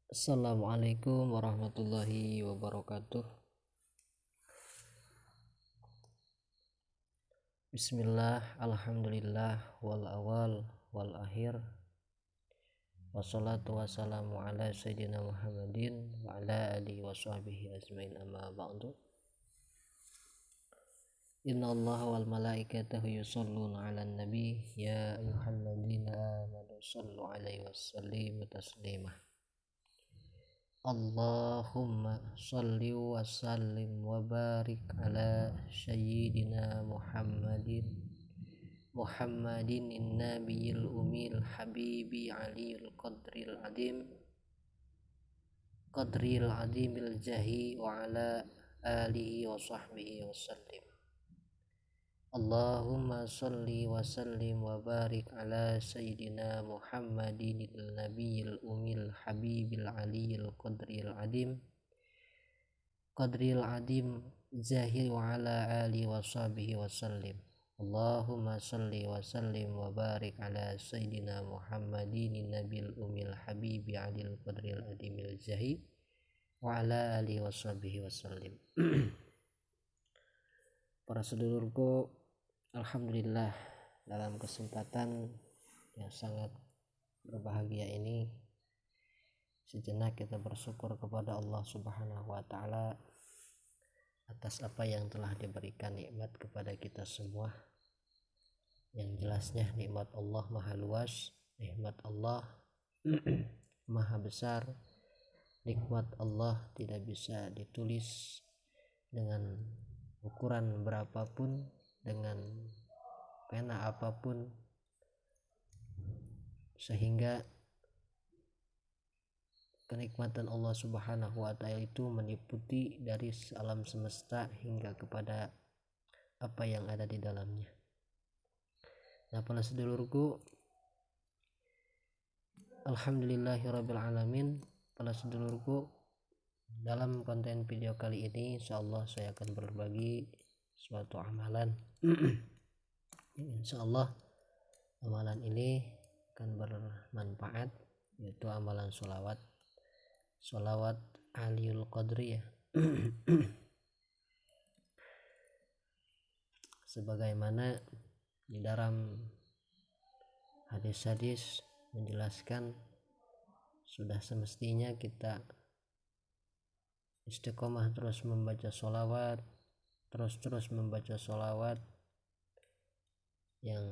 Assalamualaikum warahmatullahi wabarakatuh. Bismillah, alhamdulillah, wal awal wal akhir. Wassalatu wassalamu ala sayyidina Muhammadin wa ala alihi wa sahbihi ajmain, amma ba'du. Inna Allah wal malaikatahu yusalluna ala nabi ya ayyuhalladzina amanu sallu alaihi wa sallimu taslimah. Allahumma salli wa sallim wa barik ala sayyidina Muhammadin nabiyil umil habibi aliyul qadril adimil jahi wa ala alihi wa sahbihi wa sallim. Allahumma salli wa sallim wa barik ala sayyidina Muhammadin nabiyil umil habibil aliyil qadril adim zahi wa ala alihi wa sahbihi wa sallim. Allahumma salli wa sallim wa barik ala sayyidina Muhammadin nabiyil umil habibi aliyil qadril adimil jahi wa ala alihi wa sahbihi wa sallim. Para sedulurku, alhamdulillah, dalam kesempatan yang sangat berbahagia ini sejenak kita bersyukur kepada Allah Subhanahu wa taala atas apa yang telah diberikan nikmat kepada kita semua. Yang jelasnya nikmat Allah maha luas, nikmat Allah maha besar, nikmat Allah tidak bisa ditulis dengan ukuran berapapun, dengan pena apapun, sehingga kenikmatan Allah Subhanahu wa taala itu meliputi dari alam semesta hingga kepada apa yang ada di dalamnya. Nah, para sedulurku, alhamdulillahirabbil alamin, para sedulurku, dalam konten video kali ini insyaallah saya akan berbagi suatu amalan. Insyaallah amalan ini akan bermanfaat, yaitu amalan sholawat Aliyul Qadri ya. Sebagaimana di dalam hadis-hadis menjelaskan, sudah semestinya kita istiqomah terus membaca sholawat, terus membaca sholawat, yang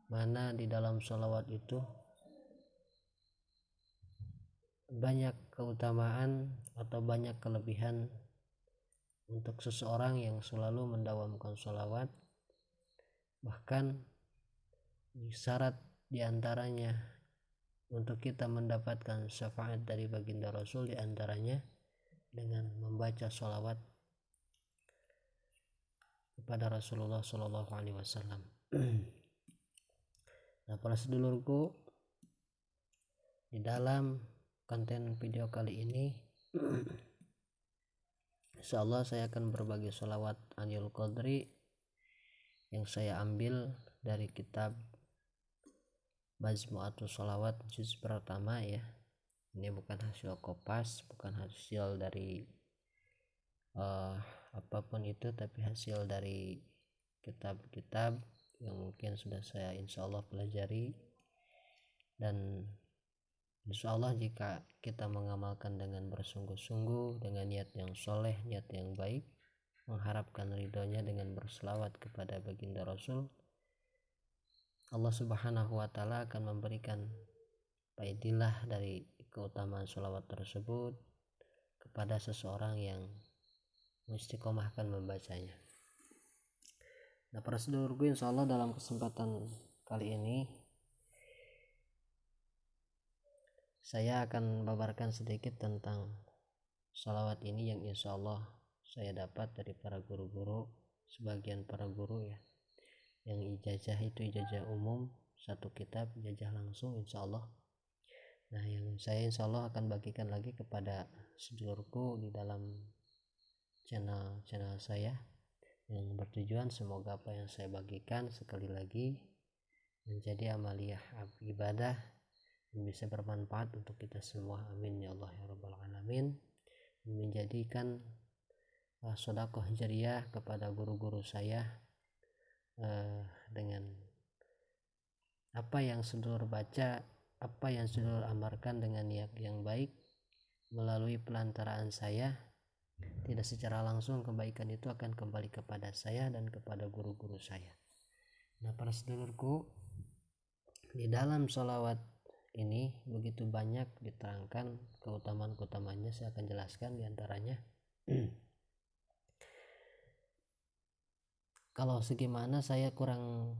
mana di dalam sholawat itu banyak keutamaan atau banyak kelebihan untuk seseorang yang selalu mendawamkan sholawat. Bahkan syarat diantaranya untuk kita mendapatkan syafaat dari baginda Rasul, diantaranya dengan membaca sholawat kepada Rasulullah Shallallahu Alaihi Wasallam. Nah, para sedulurku, di dalam konten video kali ini insyaallah saya akan berbagi sholawat Aliyul Qadri yang saya ambil dari kitab Majmu'atus Sholawat juz pertama ya. Ini bukan hasil kopas, bukan hasil dari apapun itu, tapi hasil dari kitab-kitab yang mungkin sudah saya insyaallah pelajari. Dan insyaallah jika kita mengamalkan dengan bersungguh-sungguh, dengan niat yang soleh, niat yang baik, mengharapkan ridhonya dengan berselawat kepada baginda Rasul, Allah Subhanahu wa taala akan memberikan faedilah dari keutamaan sholawat tersebut kepada seseorang yang istiqomahkan membacanya. Nah, para sedulurku, insyaallah dalam kesempatan kali ini saya akan membabarkan sedikit tentang sholawat ini yang insyaallah saya dapat dari para guru-guru, sebagian para guru ya, yang ijazah itu ijazah umum, satu kitab ijazah langsung insyaallah. Nah, yang saya insyaallah akan bagikan lagi kepada sedulurku di dalam channel saya, yang bertujuan semoga apa yang saya bagikan sekali lagi menjadi amaliyah ibadah bisa bermanfaat untuk kita semua. Amin ya Allah ya rabbal alamin. Menjadikan sedekah jariah kepada guru-guru saya dengan apa yang sedulur baca, apa yang sedulur amarkan dengan niat yang baik melalui pelantaraan saya, tidak secara langsung kebaikan itu akan kembali kepada saya dan kepada guru-guru saya. Nah, para sedulurku, di dalam sholawat ini begitu banyak diterangkan keutamaan-keutamanya. Saya akan jelaskan diantaranya. Kalau segimana saya kurang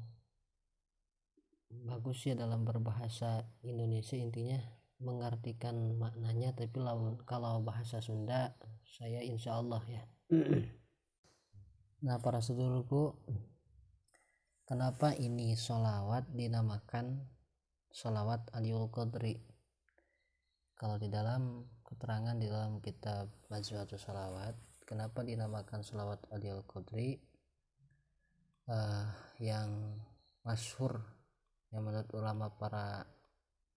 bagus ya dalam berbahasa Indonesia, intinya mengartikan maknanya, tapi kalau bahasa Sunda saya insya Allah ya. Nah, para sedulurku, kenapa ini sholawat dinamakan sholawat Aliyul Qadri? Kalau di dalam keterangan di dalam kitab Majmu'atus Sholawat, kenapa dinamakan sholawat Aliyul Qadri? Yang masyhur yang menurut para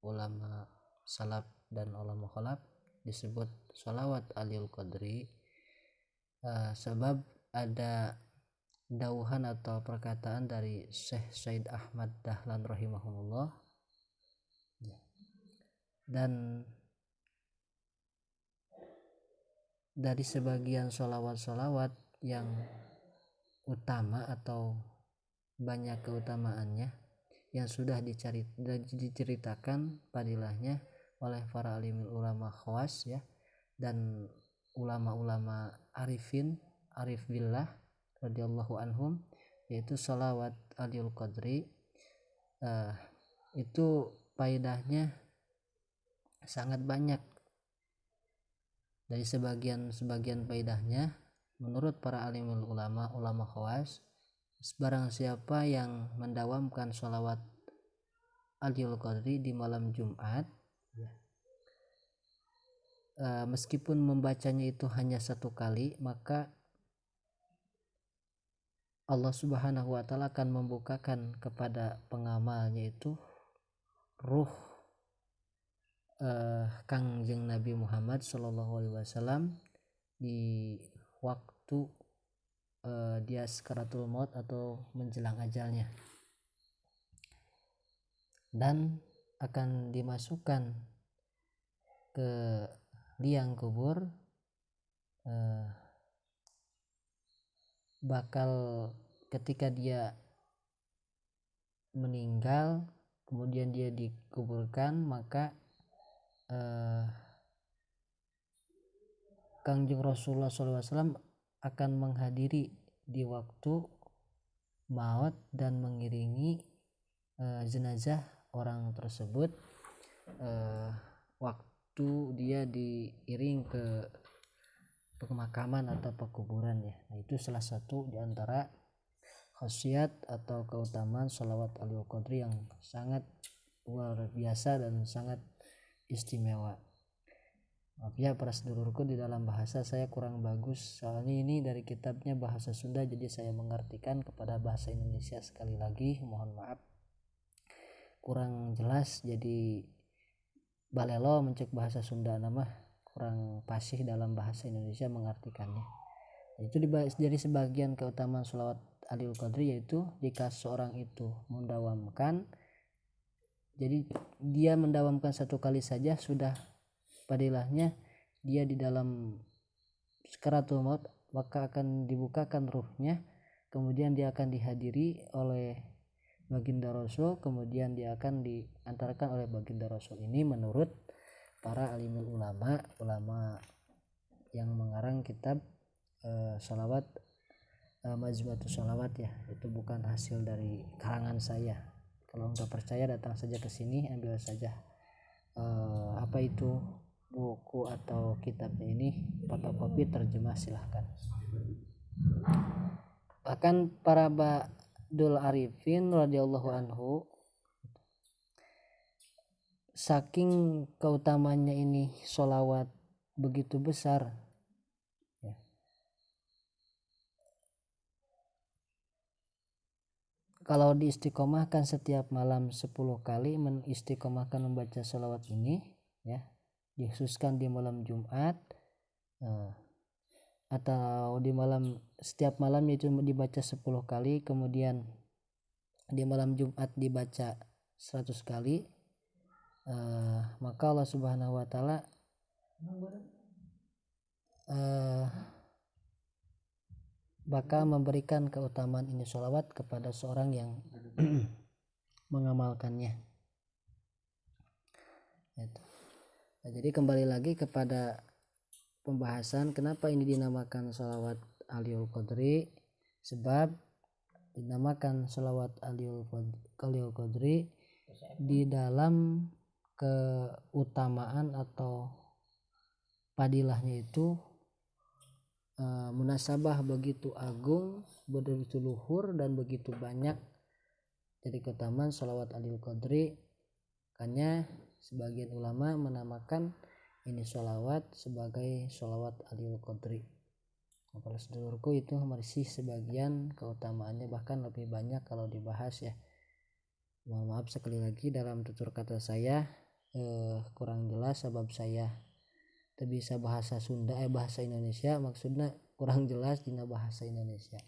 ulama salaf dan ulama khalaf disebut sholawat Aliyul Qadri, sebab ada dauhan atau perkataan dari Syekh Said Ahmad Dahlan rahimahullah, dan dari sebagian sholawat-sholawat yang utama atau banyak keutamaannya yang sudah diceritakan padilahnya oleh para alimul ulama khawas ya, dan ulama-ulama arif billah radhiyallahu anhum, yaitu sholawat Aliyul Qadri itu faedahnya sangat banyak. Dari sebagian faedahnya menurut para alimul ulama khawas, barang siapa yang mendawamkan sholawat Aliyul Qadri di malam Jumat ya, meskipun membacanya itu hanya satu kali, maka Allah Subhanahu wa Ta'ala akan membukakan kepada pengamalnya itu ruh Kangjeng Nabi Muhammad Sallallahu Alaihi Wasallam di waktu dia sakaratul maut atau menjelang ajalnya, dan akan dimasukkan ke liang kubur, bakal ketika dia meninggal kemudian dia dikuburkan, maka Kangjeng Rasulullah SAW akan menghadiri di waktu maut dan mengiringi jenazah orang tersebut waktu dia diiring ke pemakaman atau pekuburan ya. Nah, itu salah satu di antara khasiat atau keutamaan sholawat Aliyul Qadri yang sangat luar biasa dan sangat istimewa. Maaf ya para sedulurku, di dalam bahasa saya kurang bagus, soalnya ini dari kitabnya bahasa Sunda, jadi saya mengartikan kepada bahasa Indonesia. Sekali lagi mohon maaf kurang jelas, jadi balelo mencek bahasa Sunda nama kurang fasih dalam bahasa Indonesia mengartikannya. Itu dari sebagian keutamaan sholawat Aliyul Qadri, yaitu jika seorang itu mendawamkan, jadi dia mendawamkan satu kali saja sudah padilahnya dia di dalam sakaratul maut, maka akan dibukakan ruhnya, kemudian dia akan dihadiri oleh baginda Rasul, kemudian dia akan diantarkan oleh baginda Rasul. Ini menurut para alimul ulama yang mengarang kitab sholawat Majmu'atus Sholawat ya. Itu bukan hasil dari karangan saya. Kalau nggak percaya datang saja ke sini, ambil saja apa itu buku atau kitabnya ini, fotokopi terjemah silahkan. Bahkan para Ba'dul Arifin radhiyallahu anhu, saking keutamanya ini sholawat begitu besar ya, kalau diistiqomahkan setiap malam 10 kali, mengistiqomahkan membaca sholawat ini ya, dikhususkan di malam Jumat, atau di malam, setiap malam itu dibaca 10 kali, kemudian di malam Jumat dibaca 100 kali, maka Allah Subhanahu wa taala bakal memberikan keutamaan ini sholawat kepada seorang yang mengamalkannya. Nah, jadi kembali lagi kepada pembahasan kenapa ini dinamakan sholawat Aliyul Qadri. Sebab dinamakan sholawat Aliyul Qadri di dalam keutamaan atau padilahnya itu munasabah begitu agung, begitu luhur, dan begitu banyak. Jadi keutamaan sholawat Aliyul Qadri, makanya sebagian ulama menamakan ini sholawat sebagai sholawat Aliyul Qadri. Para sedulurku, itu masih sebagian keutamaannya, bahkan lebih banyak kalau dibahas ya. Mohon maaf sekali lagi dalam tutur kata saya kurang jelas, sebab saya tidak bisa bahasa Sunda bahasa Indonesia, maksudnya kurang jelas di bahasa Indonesia.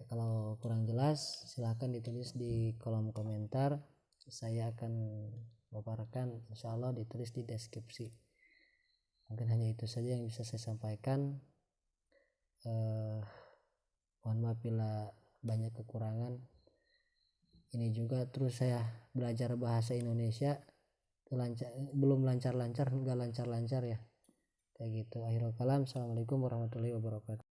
Kalau kurang jelas silahkan ditulis di kolom komentar, saya akan paparkan, insya Allah ditulis di deskripsi. Mungkin hanya itu saja yang bisa saya sampaikan. Mohon maaf bila banyak kekurangan. Ini juga terus saya belajar bahasa Indonesia, belum lancar-lancar, enggak lancar-lancar ya kayak gitu. Akhirul kalam, assalamualaikum warahmatullahi wabarakatuh.